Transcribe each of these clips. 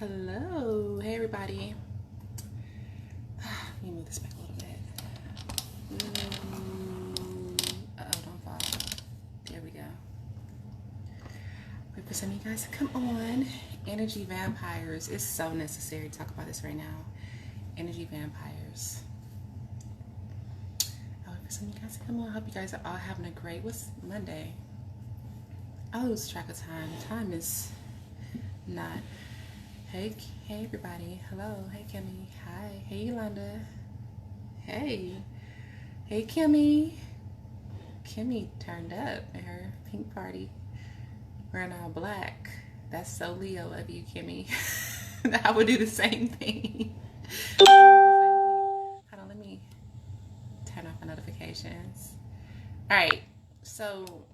Hello, hey everybody. Let me move this back a little bit. Uh-oh, don't fall. There we go. Wait for some of you guys to come on. Energy vampires. It's so necessary to talk about this right now. Energy vampires. I'll wait for some of you guys to come on. I hope you guys are all having a great, what's Monday? I lose track of time. Time is not. Hey everybody. Hello. Hey Kimmy. Hi. Hey Yolanda. Hey. Hey Kimmy. Kimmy turned up at her pink party. Wearing all black. That's so Leo of you, Kimmy. I would do the same thing. Hold on, let me turn off my notifications. Alright, so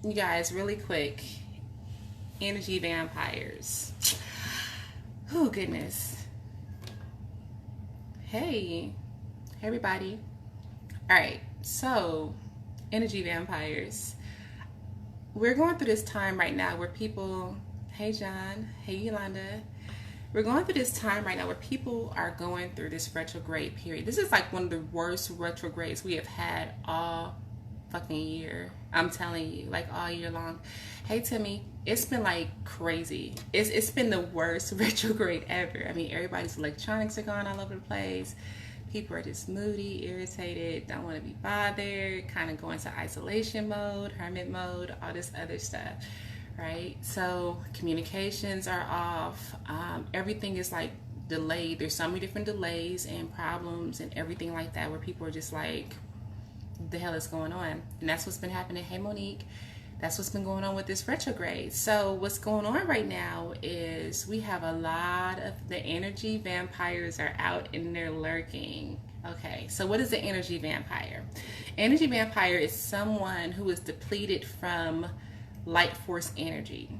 you guys, really quick. Energy vampires. Oh, goodness. Hey everybody. All right, so energy vampires. We're going through this time right now where people, hey John, hey Yolanda. We're going through this time right now where people are going through this retrograde period. This is like one of the worst retrogrades we have had all fucking year. I'm telling you, like all year long. Hey Timmy, it's been like crazy. It's been the worst retrograde ever. I mean, everybody's electronics are going all over the place. People are just moody, irritated, don't want to be bothered, kind of going to isolation mode, hermit mode, all this other stuff, right? So communications are off. Everything is like delayed. There's so many different delays and problems and everything like that where people are just like, the hell is going on? And that's what's been happening. Hey Monique, that's what's been going on with this retrograde. So what's going on right now is we have a lot of the energy vampires are out and they're lurking. Okay, so what is the energy vampire? Energy vampire is someone who is depleted from light force energy.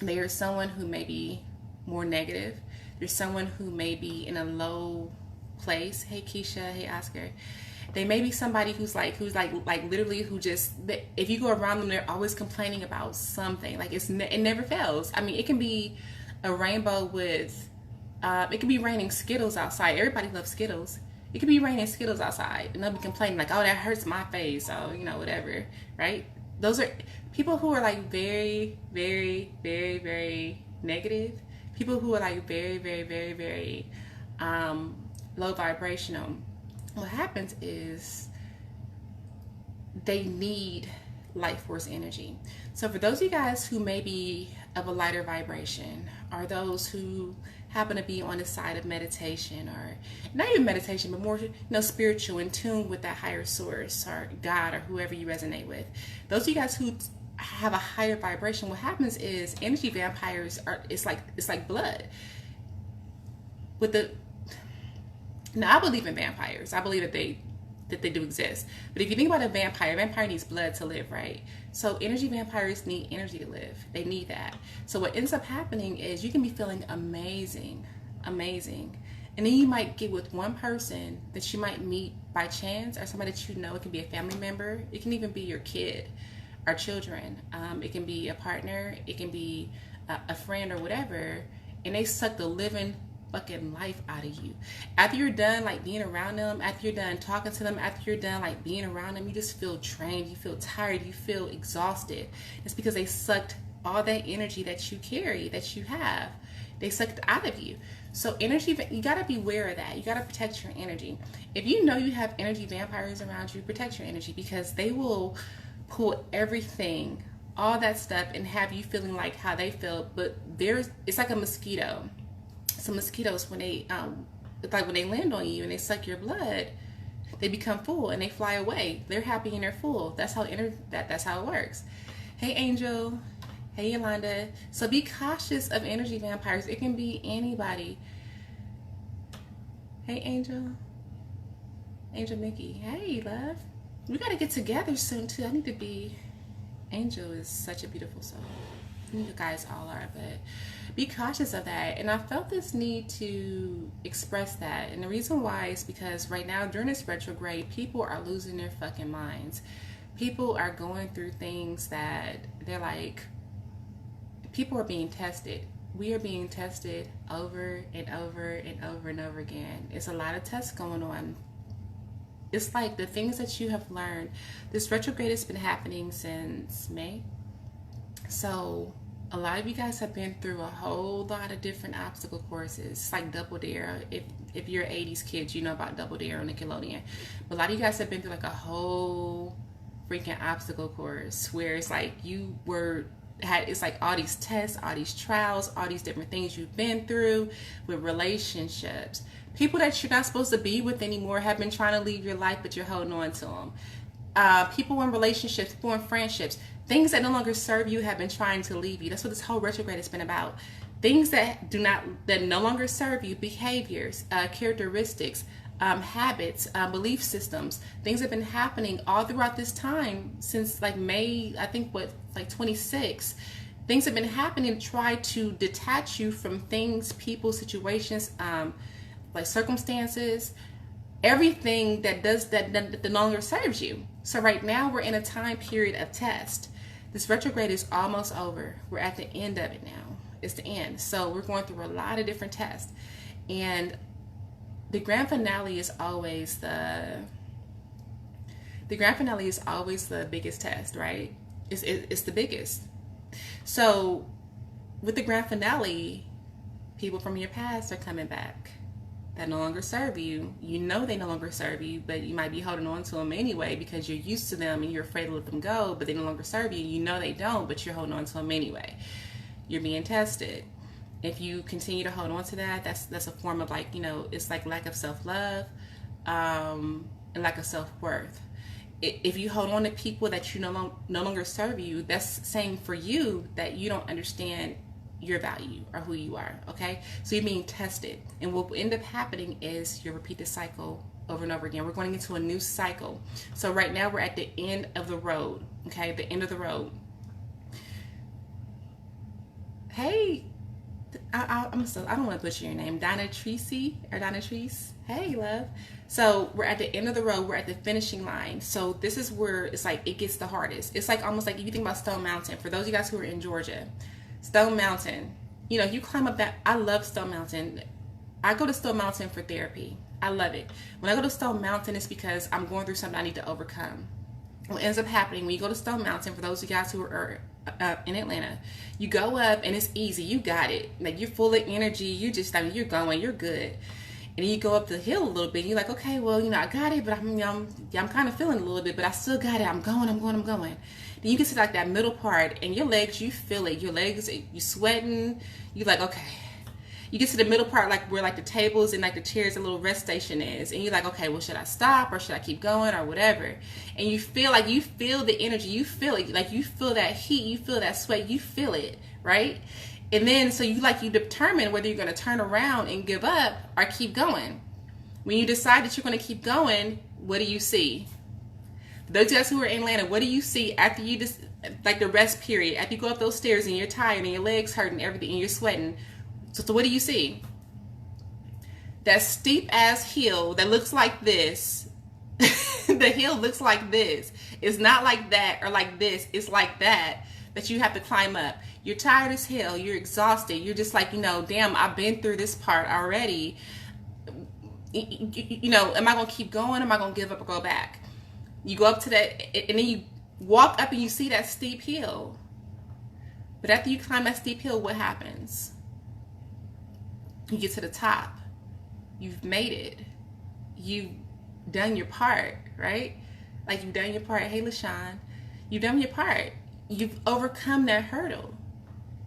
They are someone who may be more negative. There's someone who may be in a low place. Hey Keisha, hey Oscar. They may be somebody who's like literally who just, if you go around them, they're always complaining about something. Like it never fails. I mean, it can be a rainbow with, it can be raining Skittles outside. Everybody loves Skittles. It could be raining Skittles outside and they'll be complaining like, oh, that hurts my face. So, you know, whatever, right? Those are people who are like very, very, very, very negative. People who are like very, very, very, very low vibrational. What happens is they need light force energy. So for those of you guys who may be of a lighter vibration, or those who happen to be on the side of meditation, or not even meditation, but more, spiritual, in tune with that higher source or God or whoever you resonate with. Those of you guys who have a higher vibration, what happens is energy vampires it's like blood. Now, I believe in vampires. I believe that they do exist. But if you think about a vampire needs blood to live, right? So energy vampires need energy to live. They need that. So what ends up happening is you can be feeling amazing. And then you might get with one person that you might meet by chance, or somebody that you know. It can be a family member. It can even be your kid or children. It can be a partner. It can be a friend or whatever. And they suck the living fucking life out of you. After you're done like being around them, after you're done talking to them, after you're done like being around them, you just feel drained, you feel tired, you feel exhausted. It's because they sucked all that energy that you carry, that you have. They sucked out of you. So energy, you gotta be aware of that. You gotta protect your energy. If you know you have energy vampires around you, protect your energy, because they will pull everything, all that stuff, and have you feeling like how they feel. But it's like a mosquito. Some mosquitoes, when they when they land on you and they suck your blood, they become full and they fly away. They're happy and they're full. That's how that's how it works. Hey Angel, hey Yolanda. So be cautious of energy vampires. It can be anybody. Hey Angel Mickey. Hey love. We gotta get together soon too. I need to be. Angel is such a beautiful soul. You guys all are, but be cautious of that. And I felt this need to express that, and the reason why is because right now during this retrograde, people are losing their fucking minds. People are going through things that they're like, people are being tested. we are being tested over and over and over and over again. It's a lot of tests going on. It's like the things that you have learned. This retrograde has been happening since May. So a lot of you guys have been through a whole lot of different obstacle courses. It's like Double Dare. If you're 80s kids, you know about Double Dare on Nickelodeon. But a lot of you guys have been through like a whole freaking obstacle course where it's like it's like all these tests, all these trials, all these different things you've been through with relationships. People that you're not supposed to be with anymore have been trying to leave your life, but you're holding on to them. People in relationships, people in friendships, things that no longer serve you have been trying to leave you. That's what this whole retrograde has been about. Things that no longer serve you, behaviors, characteristics, habits, belief systems. Things have been happening all throughout this time since like May, I think 26. Things have been happening to try to detach you from things, people, situations, like circumstances, everything that no longer serves you. So right now we're in a time period of test. This retrograde is almost over. We're at the end of it now. It's the end. So we're going through a lot of different tests. And the grand finale is always the biggest test, right? It's the biggest. So with the grand finale, people from your past are coming back that no longer serve you. You know they no longer serve you, but you might be holding on to them anyway because you're used to them and you're afraid to let them go, but they no longer serve you. You know they don't, but you're holding on to them anyway. You're being tested. If you continue to hold on to that, that's a form of like, it's like lack of self-love and lack of self-worth. If you hold on to people that you no longer serve you, that's saying for you that you don't understand your value or who you are, okay? So you're being tested. And what will end up happening is you'll repeat the cycle over and over again. We're going into a new cycle. So right now we're at the end of the road, okay? The end of the road. Hey, I don't want to butcher your name. Donatrice. Hey, love. So we're at the end of the road. We're at the finishing line. So this is where it's like it gets the hardest. It's like almost like if you think about Stone Mountain. For those of you guys who are in Georgia, Stone Mountain, you climb up that. I love Stone Mountain. I go to Stone Mountain for therapy. I love it. When I go to Stone Mountain, it's because I'm going through something I need to overcome. What ends up happening when you go to Stone Mountain, for those of you guys who are in Atlanta, you go up and it's easy. You got it. Like you're full of energy. You just you're going. You're good. And then you go up the hill a little bit. And you're like, okay, well, I got it, but I'm kind of feeling a little bit, but I still got it. I'm going. Then you get to like that middle part, and your legs, you feel it. Your legs, you sweating. You like, okay. You get to the middle part, like where like the tables and like the chairs, the little rest station is, and you're like, okay, well, should I stop or should I keep going or whatever? And you feel the energy. You feel it. Like you feel that heat. You feel that sweat. You feel it, right? And then so you determine whether you're going to turn around and give up or keep going. When you decide that you're going to keep going, what do you see? Those guys who are in Atlanta, what do you see after you just like the rest period? After you go up those stairs and you're tired and your legs hurt and everything and you're sweating. So what do you see? That steep ass hill that looks like this. The hill looks like this. It's not like that or like this. It's like that you have to climb up. You're tired as hell. You're exhausted. You're just like, damn, I've been through this part already. Am I going to keep going? Am I going to give up or go back? You go up to that, and then you walk up and you see that steep hill. But after you climb that steep hill, what happens? You get to the top. You've made it. You've done your part, right? Like you've done your part. Hey, LaShawn, you've done your part. You've overcome that hurdle.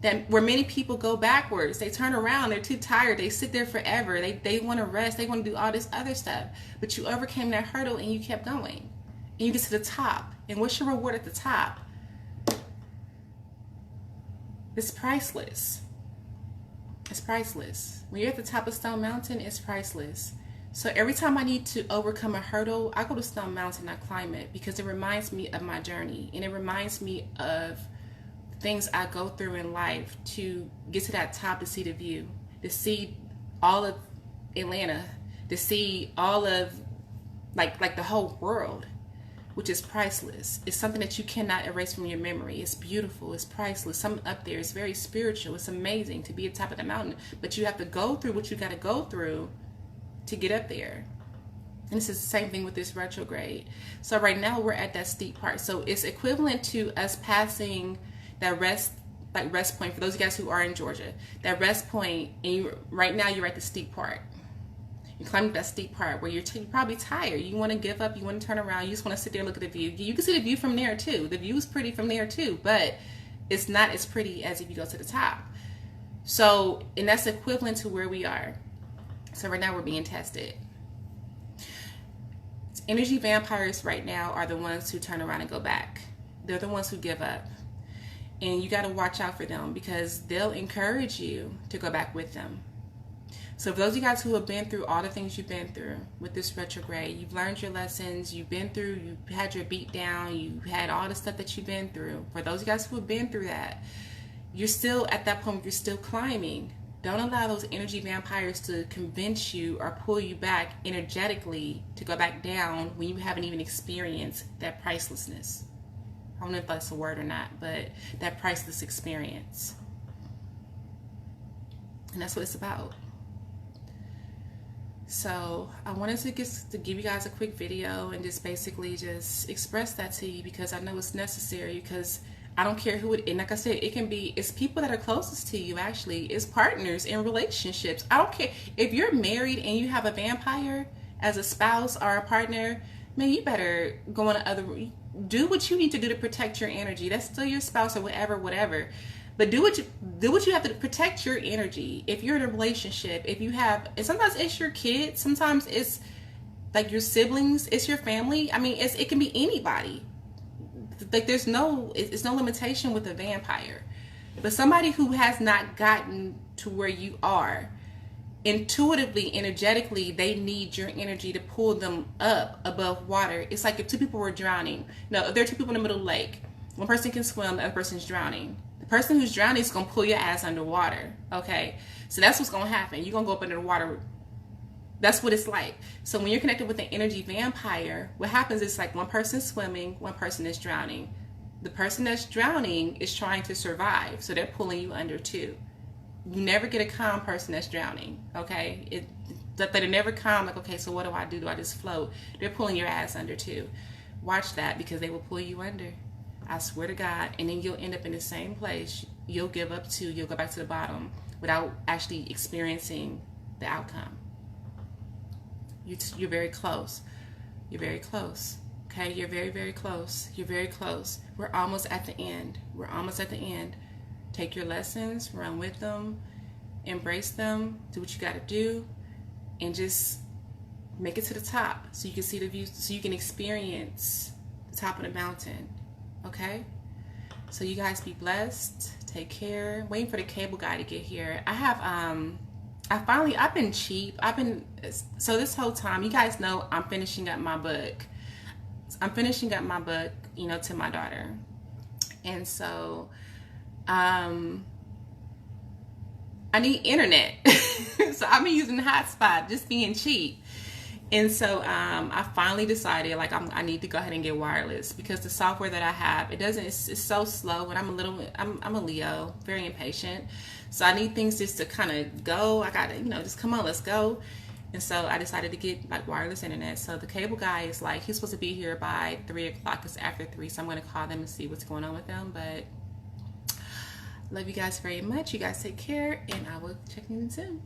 That where many people go backwards. They turn around. They're too tired. They sit there forever. They want to rest. They want to do all this other stuff. But you overcame that hurdle and you kept going. And you get to the top. And what's your reward at the top? It's priceless. It's priceless. When you're at the top of Stone Mountain, it's priceless. So every time I need to overcome a hurdle, I go to Stone Mountain, I climb it because it reminds me of my journey. And it reminds me of things I go through in life to get to that top, to see the view, to see all of Atlanta, to see all of like the whole world. which is priceless. It's something that you cannot erase from your memory. It's beautiful. It's priceless. Something up there. It's very spiritual. It's amazing to be at the top of the mountain. But you have to go through what you got to go through to get up there. And this is the same thing with this retrograde. So right now we're at that steep part. So it's equivalent to us passing that rest point. For those of you guys who are in Georgia, that rest point, and right now you're at the steep part. You're climbing that steep part where you're probably tired. You want to give up. You want to turn around. You just want to sit there and look at the view. You can see the view from there too. The view is pretty from there too, but it's not as pretty as if you go to the top. So, and that's equivalent to where we are. So right now we're being tested. Energy vampires right now are the ones who turn around and go back. They're the ones who give up. And you got to watch out for them because they'll encourage you to go back with them. So for those of you guys who have been through all the things you've been through with this retrograde, you've learned your lessons, you've been through, you had your beat down, you had all the stuff that you've been through. For those of you guys who have been through that, you're still at that point, you're still climbing. Don't allow those energy vampires to convince you or pull you back energetically to go back down when you haven't even experienced that pricelessness. I don't know if that's a word or not, but that priceless experience. And that's what it's about. So I wanted to give you guys a quick video and just basically just express that to you because I know it's necessary, because I don't care who it, and like I said, it's people that are closest to you, actually. It's partners in relationships. I don't care if you're married and you have a vampire as a spouse or a partner, man, you better go on do what you need to do to protect your energy. That's still your spouse or whatever. But do what you have to protect your energy. If you're in a relationship, and sometimes it's your kids, sometimes it's like your siblings, it's your family. I mean, it can be anybody. Like it's no limitation with a vampire. But somebody who has not gotten to where you are, intuitively, energetically, they need your energy to pull them up above water. It's like if two people were drowning. No, if there are two people in the middle of the lake, one person can swim, the other person's drowning. The person who's drowning is going to pull your ass underwater. Okay? So that's what's going to happen. You're going to go up under the water. That's what it's like. So when you're connected with an energy vampire, what happens is like one person's swimming, one person is drowning. The person that's drowning is trying to survive, so they're pulling you under too. You never get a calm person that's drowning, okay? They're never calm, like, okay, so what do I do? Do I just float? They're pulling your ass under too. Watch that, because they will pull you under. I swear to God. And then you'll end up in the same place. You'll give up too. You'll go back to the bottom without actually experiencing the outcome. You're very close. You're very close. Okay? You're very, very close. You're very close. We're almost at the end. We're almost at the end. Take your lessons, run with them, embrace them, do what you got to do, and just make it to the top so you can see the view, so you can experience the top of the mountain. Okay? So you guys be blessed. Take care. Waiting for the cable guy to get here. I've been cheap. So this whole time, you guys know I'm finishing up my book. To my daughter. And so, I need internet. So I've been using hotspot, just being cheap. And so, I finally decided, like, I need to go ahead and get wireless, because the software that I have, it's so slow, and I'm a Leo, very impatient. So I need things just to kind of go. I gotta, just come on, let's go. And so I decided to get like wireless internet. So the cable guy is like, he's supposed to be here by 3 o'clock. It's after 3, so I'm gonna call them and see what's going on with them. But love you guys very much. You guys take care, and I will check in soon.